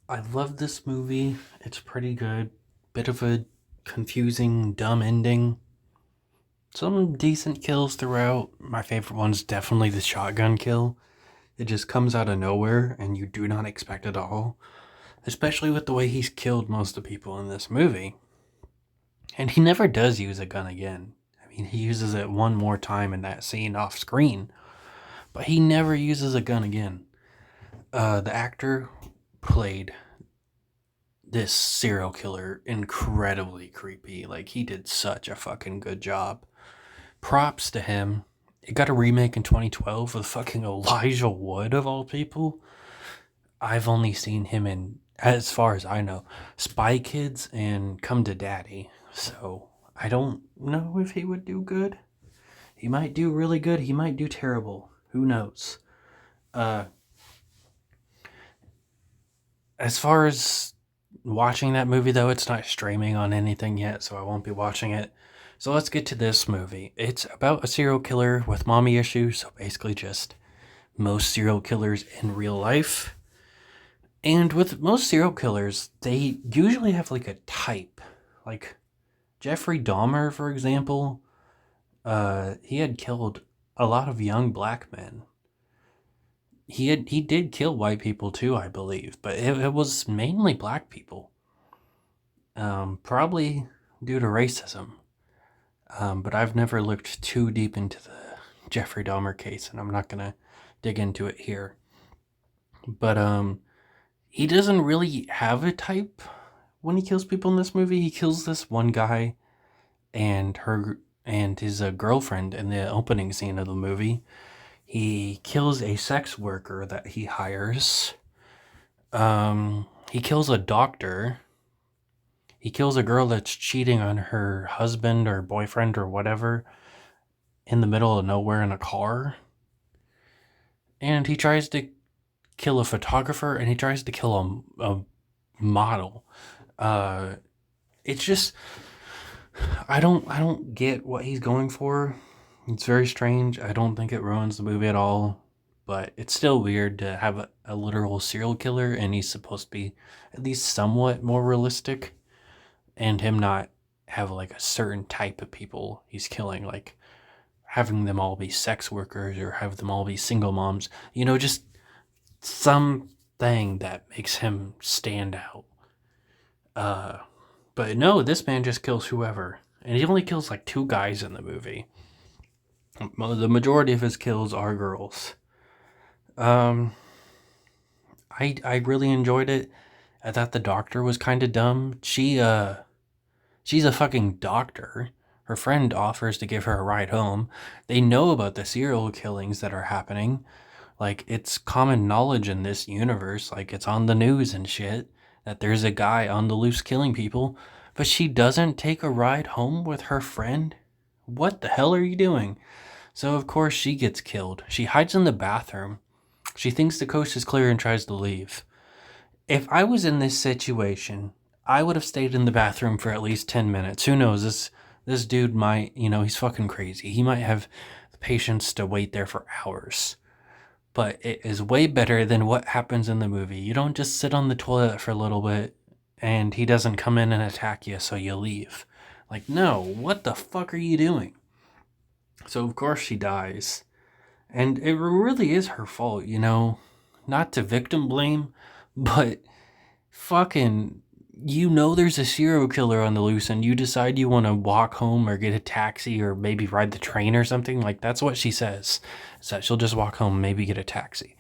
I love this movie. It's pretty good. Bit of a confusing, dumb ending. Some decent kills throughout. My favorite one's definitely the shotgun kill. It just comes out of nowhere and you do not expect it at all. Especially with the way he's killed most of the people in this movie. And he never does use a gun again. I mean, he uses it one more time in that scene off screen, but he never uses a gun again. The actor played this serial killer incredibly creepy. Like, he did such a fucking good job. Props to him. It got a remake in 2012 with fucking Elijah Wood, of all people. I've only seen him in, as far as I know, Spy Kids and Come to Daddy. So I don't know if he would do good. He might do really good. He might do terrible. Who knows? Uh, as far as watching that movie, though, it's not streaming on anything yet, so I won't be watching it. So let's get to this movie. It's about a serial killer with mommy issues, so basically just most serial killers in real life. And with most serial killers, they usually have like a type. Like Jeffrey Dahmer, for example, he had killed a lot of young black men. He did kill white people too, I believe, but it was mainly black people. Probably due to racism. But I've never looked too deep into the Jeffrey Dahmer case, and I'm not gonna dig into it here. But he doesn't really have a type when he kills people in this movie. He kills this one guy and his girlfriend in the opening scene of the movie. He kills a sex worker that he hires. He kills a doctor. He kills a girl that's cheating on her husband or boyfriend or whatever in the middle of nowhere in a car. And he tries to kill a photographer and he tries to kill a model. Uh, it's just I don't get what he's going for. It's very strange. I don't think it ruins the movie at all, but it's still weird to have a literal serial killer and he's supposed to be at least somewhat more realistic, and him not have like a certain type of people he's killing, like having them all be sex workers or have them all be single moms. Just something that makes him stand out. Uh, but no, this man just kills whoever, and he only kills like two guys in the movie. The majority of his kills are girls. Um, I really enjoyed it. I thought the doctor was kind of dumb. She's a fucking doctor. Her friend offers to give her a ride home. They know about the serial killings that are happening. Like, it's common knowledge in this universe. Like, it's on the news and shit that there's a guy on the loose killing people. But she doesn't take a ride home with her friend? What the hell are you doing? So, of course, she gets killed. She hides in the bathroom. She thinks the coast is clear and tries to leave. If I was in this situation, I would have stayed in the bathroom for at least 10 minutes. Who knows? This dude might, he's fucking crazy. He might have the patience to wait there for hours. But it is way better than what happens in the movie. You don't just sit on the toilet for a little bit and he doesn't come in and attack you, so you leave. Like, no, what the fuck are you doing? So, of course, she dies. And it really is her fault, Not to victim blame, but fucking, there's a serial killer on the loose and you decide you want to walk home or get a taxi or maybe ride the train or something. Like, that's what she says. Is that she'll just walk home, maybe get a taxi.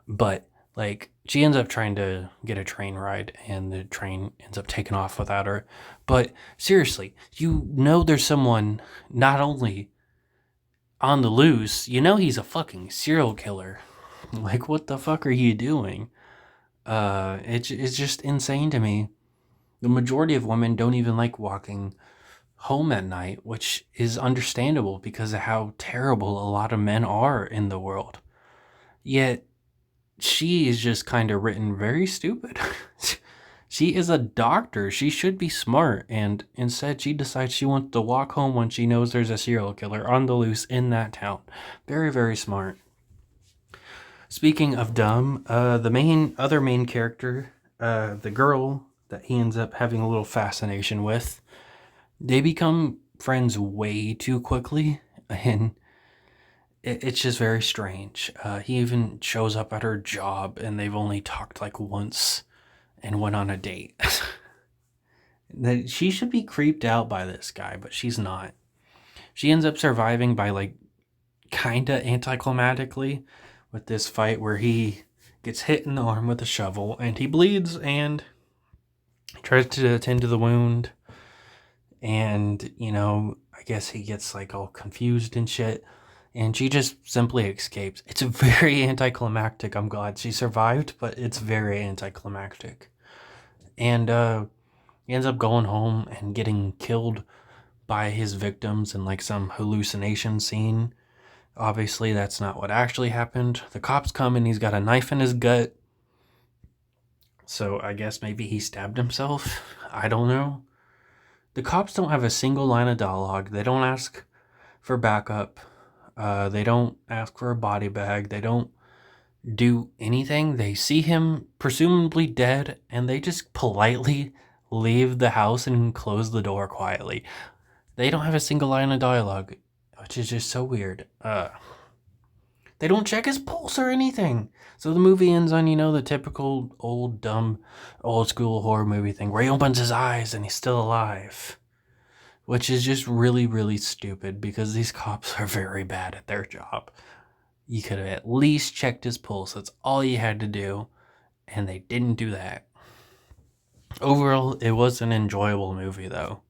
But, like, she ends up trying to get a train ride and the train ends up taking off without her. But seriously, there's someone not only on the loose, he's a fucking serial killer. Like, what the fuck are you doing? It's just insane to me. The majority of women don't even like walking home at night, which is understandable because of how terrible a lot of men are in the world. Yet, she is just kind of written very stupid. She is a doctor. She should be smart. And instead, she decides she wants to walk home when she knows there's a serial killer on the loose in that town. Very, very smart. Speaking of dumb, the other main character, the girl that he ends up having a little fascination with, they become friends way too quickly, and it's just very strange. He even shows up at her job, and they've only talked like once and went on a date. That she should be creeped out by this guy, but she's not. She ends up surviving by like kinda anticlimactically with this fight where he gets hit in the arm with a shovel and he bleeds and tries to attend to the wound. And, I guess he gets like all confused and shit. And she just simply escapes. It's very anticlimactic. I'm glad she survived, but it's very anticlimactic. And he ends up going home and getting killed by his victims in like some hallucination scene. Obviously, that's not what actually happened. The cops come and he's got a knife in his gut. So I guess maybe he stabbed himself. I don't know. The cops don't have a single line of dialogue. They don't ask for backup. They don't ask for a body bag. They don't do anything. They see him presumably dead and they just politely leave the house and close the door quietly. They don't have a single line of dialogue, which is just so weird. They don't check his pulse or anything. So the movie ends on, the typical old, dumb, old school horror movie thing where he opens his eyes and he's still alive. Which is just really, really stupid because these cops are very bad at their job. You could have at least checked his pulse. That's all you had to do. And they didn't do that. Overall, it was an enjoyable movie, though.